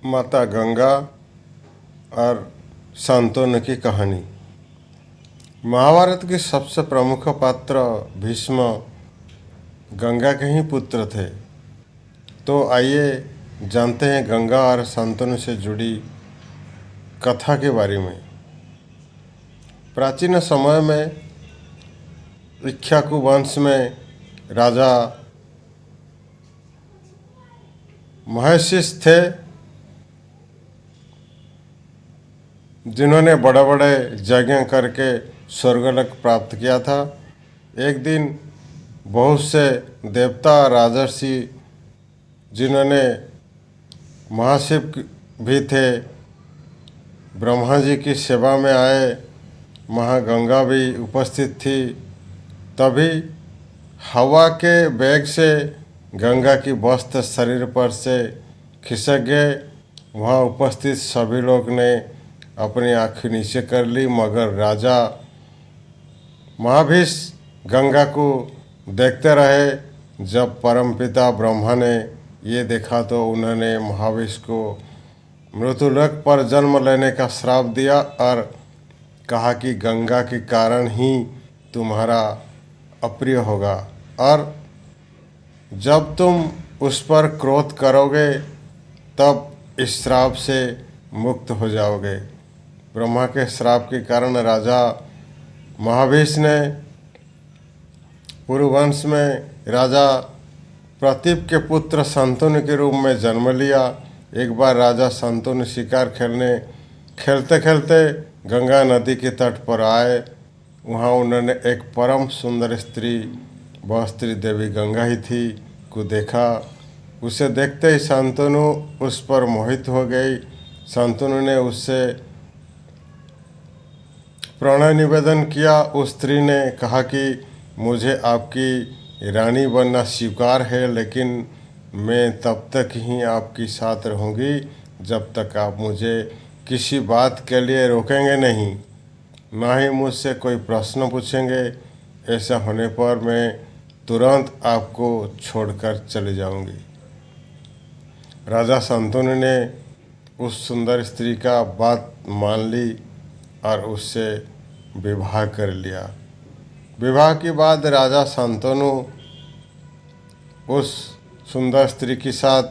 माता गंगा और शांतनु की कहानी। महाभारत के सबसे प्रमुख पात्र भीष्म गंगा के ही पुत्र थे। तो आइए जानते हैं गंगा और शांतनु से जुड़ी कथा के बारे में। प्राचीन समय में इक्ष्वाकु वंश में राजा महर्षि थे, जिन्होंने बड़े बड़े यज्ञ करके स्वर्गलोक प्राप्त किया था। एक दिन बहुत से देवता राजर्षि, जिन्होंने महाशिव भी थे, ब्रह्मा जी की सेवा में आए। महागंगा भी उपस्थित थी। तभी हवा के वेग से गंगा की वस्त्र शरीर पर से खिसक गए। वहाँ उपस्थित सभी लोग ने अपनी आँखें नीचे कर ली, मगर राजा महाभीष गंगा को देखते रहे। जब परमपिता ब्रह्मा ने ये देखा तो उन्होंने महाभीष को मृत्युलोक पर जन्म लेने का श्राप दिया और कहा कि गंगा के कारण ही तुम्हारा अप्रिय होगा, और जब तुम उस पर क्रोध करोगे तब इस श्राप से मुक्त हो जाओगे। ब्रह्मा के श्राप के कारण राजा महाभीष ने पुरुवंश में राजा प्रतीप के पुत्र शांतनु के रूप में जन्म लिया। एक बार राजा शांतनु शिकार खेलते खेलते गंगा नदी के तट पर आए। वहाँ उन्होंने एक परम सुंदर स्त्री, वह स्त्री देवी गंगा ही थी, को देखा। उसे देखते ही शांतनु उस पर मोहित हो गई। शांतनु ने उससे प्रणय निवेदन किया। उस स्त्री ने कहा कि मुझे आपकी रानी बनना स्वीकार है, लेकिन मैं तब तक ही आपके साथ रहूँगी जब तक आप मुझे किसी बात के लिए रोकेंगे नहीं, ना ही मुझसे कोई प्रश्न पूछेंगे। ऐसा होने पर मैं तुरंत आपको छोड़कर चले जाऊंगी। राजा शांतनु ने उस सुंदर स्त्री का बात मान ली और उससे विवाह कर लिया। विवाह के बाद राजा शांतनु उस सुंदर स्त्री के साथ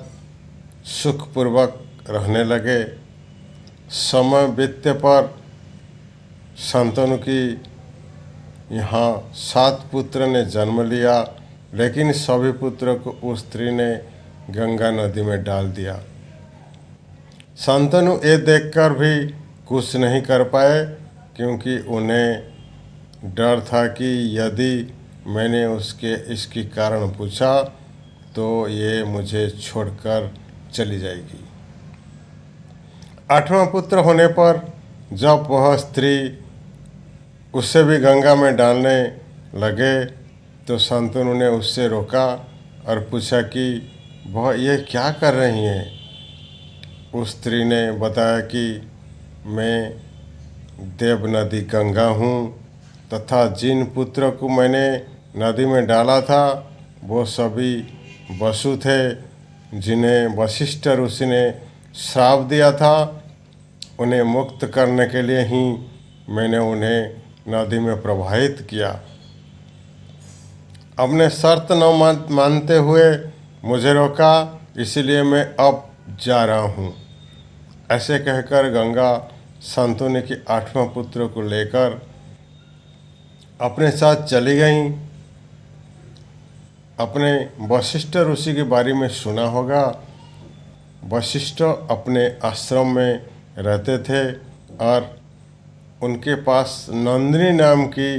सुखपूर्वक रहने लगे। समय बीतने पर शांतनु की यहाँ 7 पुत्र ने जन्म लिया, लेकिन सभी पुत्रों को उस स्त्री ने गंगा नदी में डाल दिया। शांतनु ये देखकर भी कुछ नहीं कर पाए, क्योंकि उन्हें डर था कि यदि मैंने इसके कारण पूछा तो ये मुझे छोड़कर चली जाएगी। 8वां पुत्र होने पर जब वह स्त्री उससे भी गंगा में डालने लगे तो शांतनु ने उससे रोका और पूछा कि वह ये क्या कर रही हैं। उस स्त्री ने बताया कि मैं देव नदी गंगा हूँ, तथा जिन पुत्रों को मैंने नदी में डाला था वो सभी वसु थे, जिन्हें वशिष्ठ ऋषि ने श्राप दिया था। उन्हें मुक्त करने के लिए ही मैंने उन्हें नदी में प्रवाहित किया। अपने शर्त न मानते हुए मुझे रोका, इसलिए मैं अब जा रहा हूँ। ऐसे कहकर गंगा शांतनु के 8वां पुत्र को लेकर अपने साथ चली गईं। अपने वशिष्ठ ऋषि के बारे में सुना होगा। वशिष्ठ अपने आश्रम में रहते थे और उनके पास नंदिनी नाम की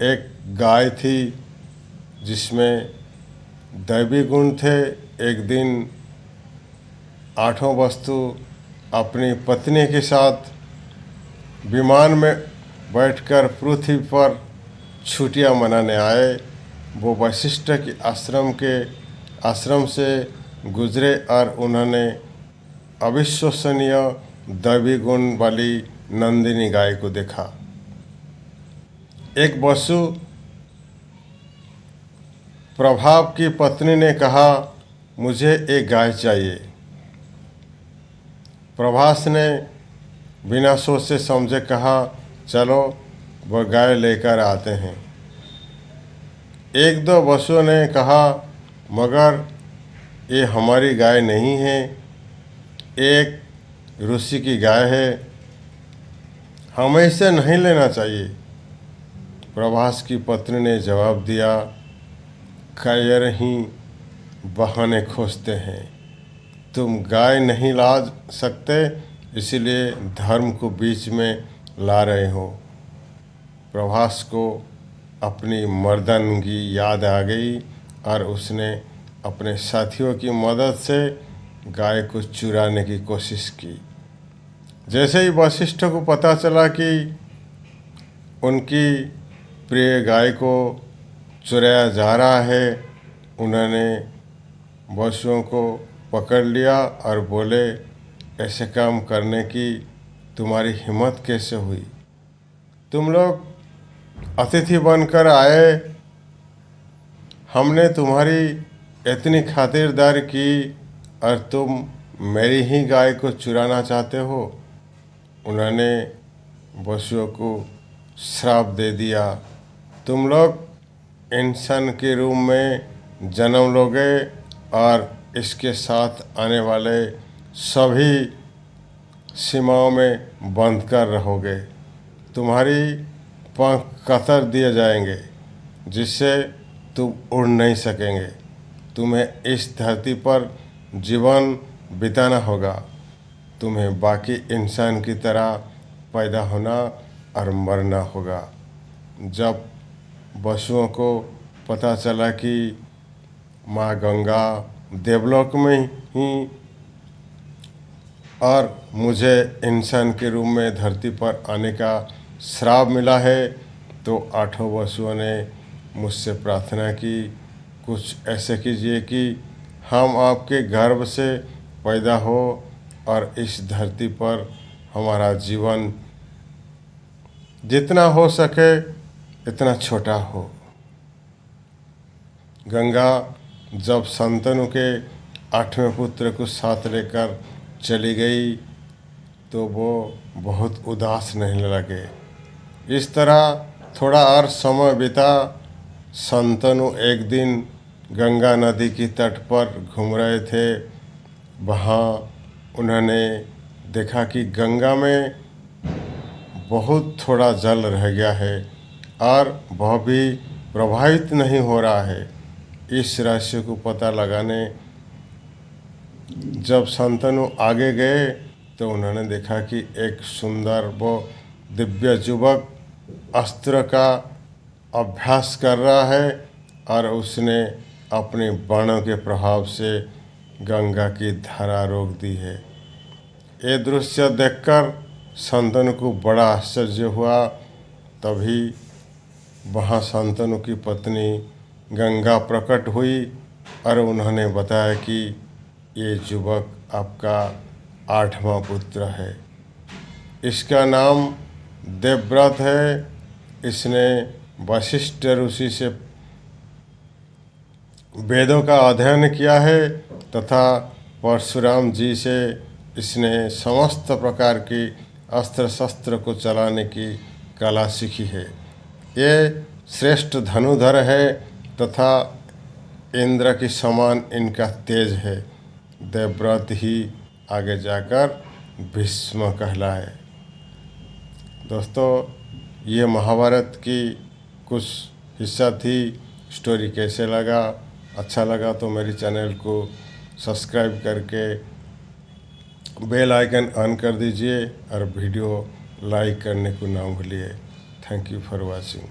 एक गाय थी, जिसमें दैवी गुण थे। एक दिन 8वां वस्तु अपनी पत्नी के साथ विमान में बैठकर पृथ्वी पर छुट्टियां मनाने आए। वो वशिष्ठ के आश्रम से गुजरे और उन्होंने अविश्वसनीय दैवी गुण वाली नंदिनी गाय को देखा। एक वसु प्रभाव की पत्नी ने कहा, मुझे एक गाय चाहिए। प्रभास ने बिना सोचे समझे कहा, चलो वह गाय लेकर आते हैं। एक दो बसुओं ने कहा, मगर ये हमारी गाय नहीं है, एक ऋषि की गाय है, हमें इसे नहीं लेना चाहिए। प्रभास की पत्नी ने जवाब दिया, कायर ही बहाने खोजते हैं, तुम गाय नहीं ला सकते इसलिए धर्म को बीच में ला रहे हो। प्रभास को अपनी मर्दानगी याद आ गई और उसने अपने साथियों की मदद से गाय को चुराने की कोशिश की। जैसे ही वशिष्ठ को पता चला कि उनकी प्रिय गाय को चुराया जा रहा है, उन्होंने वसुओं को पकड़ लिया और बोले, ऐसे काम करने की तुम्हारी हिम्मत कैसे हुई? तुम लोग अतिथि बनकर आए, हमने तुम्हारी इतनी खातिरदारी की और तुम मेरी ही गाय को चुराना चाहते हो। उन्होंने वसुओं को श्राप दे दिया, तुम लोग इंसान के रूप में जन्म लोगे और इसके साथ आने वाले सभी सीमाओं में बंद कर रहोगे। तुम्हारी पंख कतर दिए जाएंगे जिससे तुम उड़ नहीं सकेंगे। तुम्हें इस धरती पर जीवन बिताना होगा। तुम्हें बाकी इंसान की तरह पैदा होना और मरना होगा। जब वसुओं को पता चला कि माँ गंगा देवलोक में ही और मुझे इंसान के रूप में धरती पर आने का श्राप मिला है, तो आठों वसुओं ने मुझसे प्रार्थना की, कुछ ऐसे कीजिए कि हम आपके गर्भ से पैदा हो और इस धरती पर हमारा जीवन जितना हो सके इतना छोटा हो। गंगा जब शांतनु के 8वें पुत्र को साथ लेकर चली गई तो वो बहुत उदास रहने लगे। इस तरह थोड़ा और समय बीता। शांतनु एक दिन गंगा नदी की तट पर घूम रहे थे। वहाँ उन्होंने देखा कि गंगा में बहुत थोड़ा जल रह गया है और वह भी प्रभावित नहीं हो रहा है। इस रहस्य को पता लगाने जब शांतनु आगे गए तो उन्होंने देखा कि एक सुंदर व दिव्य युवक अस्त्र का अभ्यास कर रहा है और उसने अपने बाणों के प्रभाव से गंगा की धारा रोक दी है। ये दृश्य देखकर शांतनु को बड़ा आश्चर्य हुआ। तभी वहाँ शांतनु की पत्नी गंगा प्रकट हुई और उन्होंने बताया कि ये युवक आपका 8वां पुत्र है। इसका नाम देवव्रत है। इसने वशिष्ठ ऋषि से वेदों का अध्ययन किया है तथा परशुराम जी से इसने समस्त प्रकार की अस्त्र शस्त्र को चलाने की कला सीखी है। ये श्रेष्ठ धनुधर है तथा इंद्र के समान इनका तेज है। देवव्रत ही आगे जाकर भीष्म कहलाए। दोस्तों, ये महाभारत की कुछ हिस्सा थी। स्टोरी कैसे लगा? अच्छा लगा तो मेरी चैनल को सब्सक्राइब करके बेल आइकन ऑन कर दीजिए और वीडियो लाइक करने को ना भूलिए। Thank you for watching.